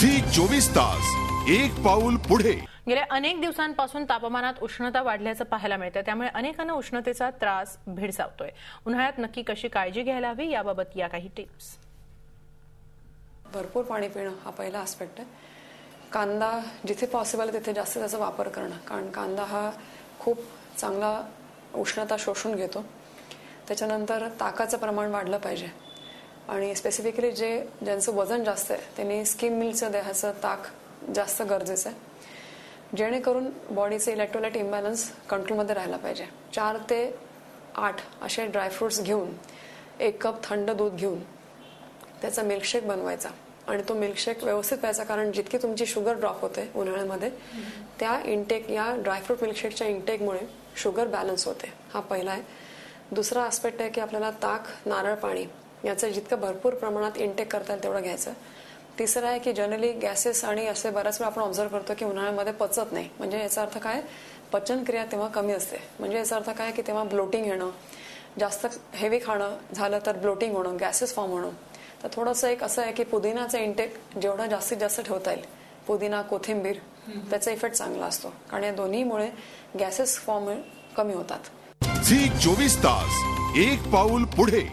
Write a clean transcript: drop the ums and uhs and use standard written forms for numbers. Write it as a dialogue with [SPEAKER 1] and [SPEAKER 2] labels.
[SPEAKER 1] Zee 24 तास एक पाऊल पुढे।
[SPEAKER 2] गेल्या अनेक दिवसांपासून तापमानात उष्णता वाढल्याचं पाहायला मिळतं, त्यामुळे अनेकांना उष्णतेचा त्रास भेडसावतोय। उन्हाळ्यात नक्की कशी काळजी घ्यायला हवी याबाबत या काही टिप्स।
[SPEAKER 3] भरपूर पाणी पिणं हा पहिला आस्पेक्ट आहे। कांदा जिथे पॉसिबल आहे तिथे जास्त त्याचा वापर करणं, कारण कांदा हा खूप चांगला उष्णता शोषून घेतो। त्याच्यानंतर ताकाचं प्रमाण वाढलं पाहिजे आणि स्पेसिफिकली ज्यांचं वजन जास्त आहे त्यांनी स्किम मिल्कचं देहाचं ताक जास्त गरजेचं आहे, जेणेकरून बॉडीचे इलेक्ट्रोलाइट इम्बॅलन्स कंट्रोलमध्ये राहायला पाहिजे। 4 ते 8 असे ड्रायफ्रुट्स घेऊन 1 कप थंड दूध घेऊन त्याचा मिल्कशेक बनवायचा आणि तो मिल्कशेक व्यवस्थित प्यायचा, कारण जितकी तुमची शुगर ड्रॉप होते उन्हाळ्यामध्ये त्या इंटेक या ड्रायफ्रूट मिल्कशेकच्या इंटेकमुळे शुगर बॅलन्स होते। हा पहिला आहे। दुसरा आस्पेक्ट आहे की आपल्याला ताक, नारळ पाणी याचं जितकं भरपूर प्रमाणात इंटेक करता येईल तेवढं घ्यायचं। तिसरं आहे की जनरली गॅसेस आणि असे बऱ्याच वेळा आपण ऑब्झर्व करतो की उन्हाळ्यामध्ये पचत नाही, म्हणजे याचा अर्थ काय, पचनक्रिया तेव्हा कमी असते। म्हणजे याचा अर्थ काय की तेव्हा ब्लोटिंग येणं, जास्त हेवी खाणं झालं तर ब्लोटिंग होणं, गॅसेस फॉर्म होणं। तर थोडंसं एक असं आहे की पुदिनाचा इंटेक जेवढा जास्तीत जास्त ठेवता येईल, पुदिना, कोथिंबीर, त्याचा इफेक्ट चांगला असतो, कारण या दोन्हीमुळे गॅसेस फॉर्म कमी होतात।
[SPEAKER 1] झी 24 तास एक पाऊल पुढे।